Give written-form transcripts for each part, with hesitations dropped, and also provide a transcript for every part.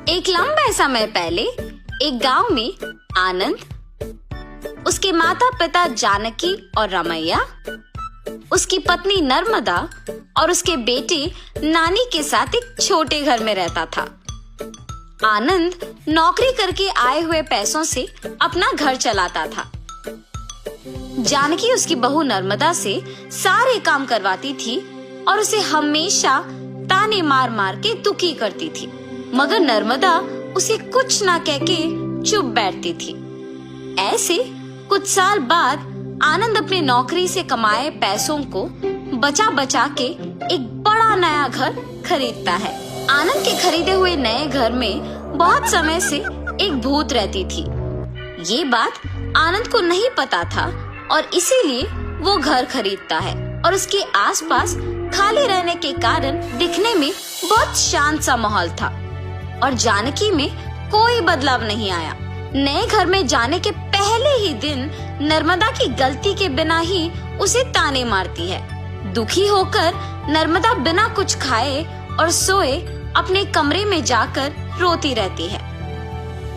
एक लंबे समय पहले एक गांव में आनंद, उसके माता पिता जानकी और रमैया, उसकी पत्नी नर्मदा और उसके बेटे नानी के साथ एक छोटे घर में रहता था। आनंद नौकरी करके आए हुए पैसों से अपना घर चलाता था। जानकी उसकी बहू नर्मदा से सारे काम करवाती थी और उसे हमेशा ताने मार मार के दुखी करती थी, मगर नर्मदा उसे कुछ ना कह के चुप बैठती थी। ऐसे कुछ साल बाद आनंद अपने नौकरी से कमाए पैसों को बचा बचा के एक बड़ा नया घर खरीदता है। आनंद के खरीदे हुए नए घर में बहुत समय से एक भूत रहती थी। ये बात आनंद को नहीं पता था और इसीलिए वो घर खरीदता है और उसके आसपास खाली रहने के कारण दिखने में बहुत शांत सा माहौल था और जानकी में कोई बदलाव नहीं आया। नए घर में जाने के पहले ही दिन नर्मदा की गलती के बिना ही उसे ताने मारती है। दुखी होकर नर्मदा बिना कुछ खाए और सोए अपने कमरे में जाकर रोती रहती है।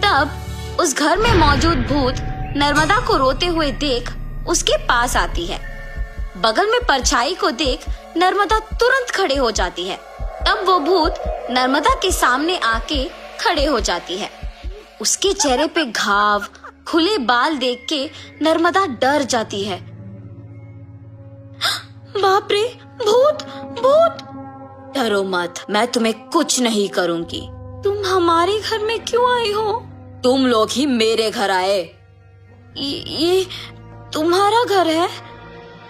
तब उस घर में मौजूद भूत नर्मदा को रोते हुए देख उसके पास आती है। बगल में परछाई को देख नर्मदा तुरंत खड़े हो जाती है। तब वो भूत नर्मदा के सामने आके खड़े हो जाती है। उसके चेहरे पे घाव, खुले बाल देख के नर्मदा डर जाती है। बाप रे, भूत भूत! डरो मत, मैं तुम्हें कुछ नहीं करूंगी। तुम हमारे घर में क्यों आई हो? तुम लोग ही मेरे घर आए। ये तुम्हारा घर है?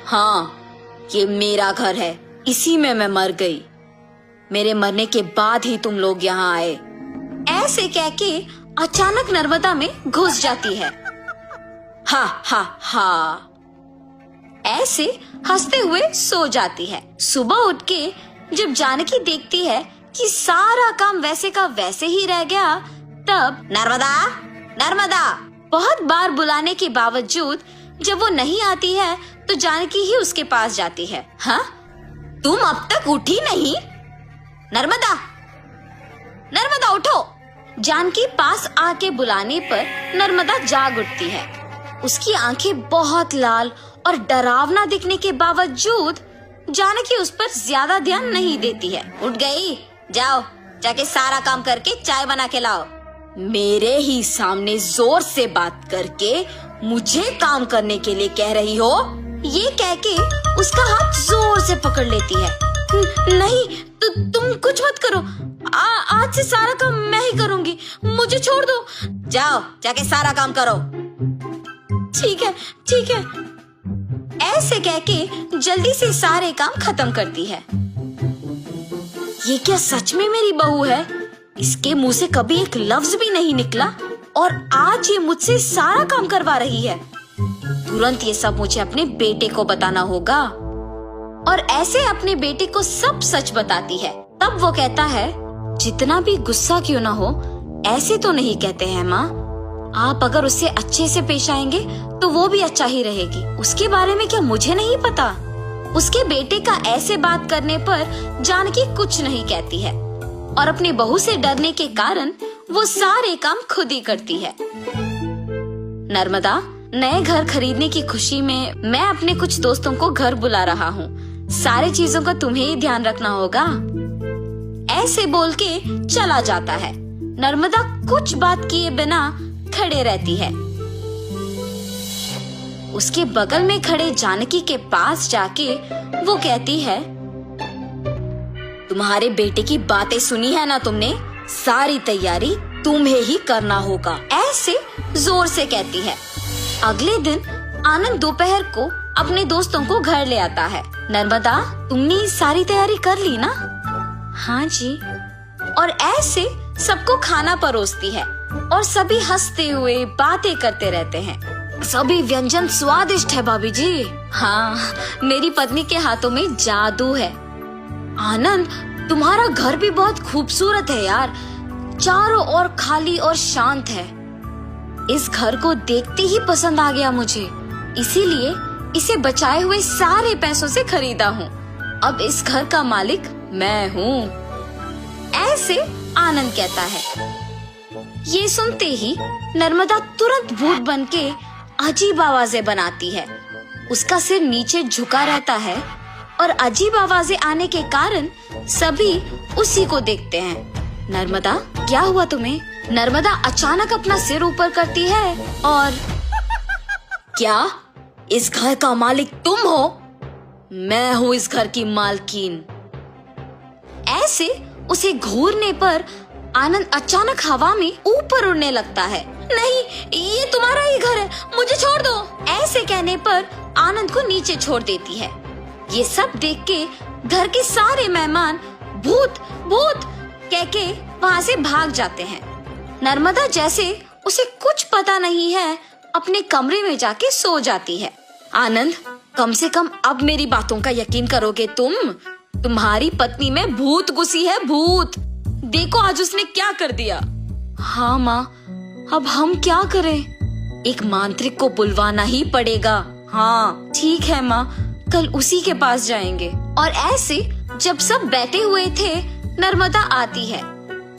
हाँ, ये मेरा घर है। इसी में मैं मर गई। मेरे मरने के बाद ही तुम लोग यहाँ आए। ऐसे कह के अचानक नर्मदा में घुस जाती है। हा हा हा, ऐसे हंसते हुए सो जाती है। सुबह उठ के जब जानकी देखती है कि सारा काम वैसे का वैसे ही रह गया, तब नर्मदा नर्मदा बहुत बार बुलाने के बावजूद जब वो नहीं आती है तो जानकी ही उसके पास जाती है। हाँ, तुम अब तक उठी नहीं? नर्मदा नर्मदा उठो! जानकी पास आके बुलाने पर नर्मदा जाग उठती है। उसकी आंखें बहुत लाल और डरावना दिखने के बावजूद जानकी उस पर ज्यादा ध्यान नहीं देती है। उठ गई? जाओ, जाके सारा काम करके चाय बना के लाओ। मेरे ही सामने जोर से बात करके मुझे काम करने के लिए कह रही हो? ये कह के उसका हाथ जोर से पकड़ लेती है। नहीं, तुम कुछ मत करो। आज से सारा काम मैं ही करूंगी, मुझे छोड़ दो। जाओ, जाके सारा काम करो। ठीक है, ठीक है। ऐसे कह के जल्दी से सारे काम खत्म करती है। ये क्या सच में मेरी बहू है? इसके मुंह से कभी एक लफ्ज भी नहीं निकला और आज ये मुझसे सारा काम करवा रही है। तुरंत ये सब मुझे अपने बेटे को बताना होगा। और ऐसे अपने बेटे को सब सच बताती है। तब वो कहता है, जितना भी गुस्सा क्यों ना हो, ऐसे तो नहीं कहते हैं माँ। आप अगर उससे अच्छे से पेश आएंगे तो वो भी अच्छा ही रहेगी। उसके बारे में क्या मुझे नहीं पता? उसके बेटे का ऐसे बात करने पर जानकी कुछ नहीं कहती है और अपनी बहू से डरने के कारण वो सारे काम खुद ही करती है। नर्मदा, नए घर खरीदने की खुशी में मैं अपने कुछ दोस्तों को घर बुला रहा हूँ। सारी चीजों का तुम्हें ही ध्यान रखना होगा। ऐसे बोल के चला जाता है। नर्मदा कुछ बात किए बिना खड़े रहती है। उसके बगल में खड़े जानकी के पास जाके वो कहती है, तुम्हारे बेटे की बातें सुनी है ना तुमने? सारी तैयारी तुम्हें ही करना होगा। ऐसे जोर से कहती है। अगले दिन आनंद दोपहर को अपने दोस्तों को घर ले आता है। नर्मदा, तुमने सारी तैयारी कर ली ना? हाँ जी। और ऐसे सबको खाना परोसती है और सभी हंसते हुए बातें करते रहते हैं। सभी व्यंजन स्वादिष्ट है भाभी जी। हाँ, मेरी पत्नी के हाथों में जादू है। आनंद, तुम्हारा घर भी बहुत खूबसूरत है यार। चारों ओर खाली और शांत है। इस घर को देखते ही पसंद आ गया मुझे, इसीलिए इसे बचाए हुए सारे पैसों से खरीदा हूँ। अब इस घर का मालिक मैं हूँ। ऐसे आनंद कहता है। ये सुनते ही नर्मदा तुरंत भूत बनके अजीब आवाजें बनाती है। उसका सिर नीचे झुका रहता है और अजीब आवाजें आने के कारण सभी उसी को देखते हैं। नर्मदा, क्या हुआ तुम्हें? नर्मदा अचानक अपना सिर ऊपर करती है और क्या इस घर का मालिक तुम हो? मैं हूँ इस घर की मालकिन। ऐसे उसे घूरने पर आनंद अचानक हवा में ऊपर उड़ने लगता है। नहीं, ये तुम्हारा ही घर है, मुझे छोड़ दो। ऐसे कहने पर आनंद को नीचे छोड़ देती है। ये सब देख के घर के सारे मेहमान भूत भूत कह के वहाँ से भाग जाते हैं। नर्मदा जैसे उसे कुछ पता नहीं है अपने कमरे में जाके सो जाती है। आनंद, कम से कम अब मेरी बातों का यकीन करोगे तुम? तुम्हारी पत्नी में भूत घुसी है, भूत। देखो आज उसने क्या कर दिया। हाँ माँ, अब हम क्या करें? एक मांत्रिक को बुलवाना ही पड़ेगा। हाँ ठीक है माँ, कल उसी के पास जाएंगे। और ऐसे जब सब बैठे हुए थे, नर्मदा आती है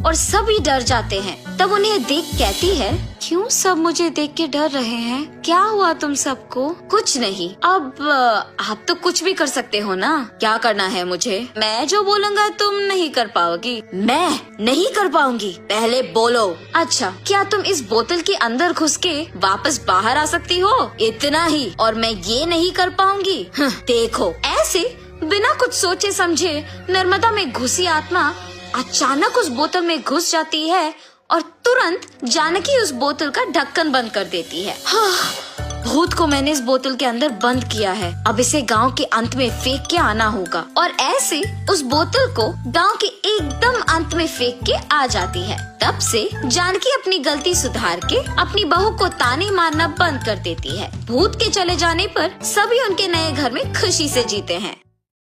और सभी डर जाते हैं। तब उन्हें देख कहती है, क्यों सब मुझे देख के डर रहे हैं? क्या हुआ तुम सबको? कुछ नहीं। अब आप तो कुछ भी कर सकते हो ना। क्या करना है मुझे? मैं जो बोलूँगा तुम नहीं कर पाओगी। मैं नहीं कर पाऊंगी? पहले बोलो। अच्छा, क्या तुम इस बोतल के अंदर घुस के वापस बाहर आ सकती हो? इतना ही, और मैं ये नहीं कर पाऊंगी? देखो। ऐसे बिना कुछ सोचे समझे नर्मदा में घुसी आत्मा अचानक उस बोतल में घुस जाती है और तुरंत जानकी उस बोतल का ढक्कन बंद कर देती है। भूत को मैंने इस बोतल के अंदर बंद किया है, अब इसे गांव के अंत में फेंक के आना होगा। और ऐसे उस बोतल को गांव के एकदम अंत में फेंक के आ जाती है। तब से जानकी अपनी गलती सुधार के अपनी बहू को ताने मारना बंद कर देती है। भूत के चले जाने पर सभी उनके नए घर में खुशी से जीते हैं।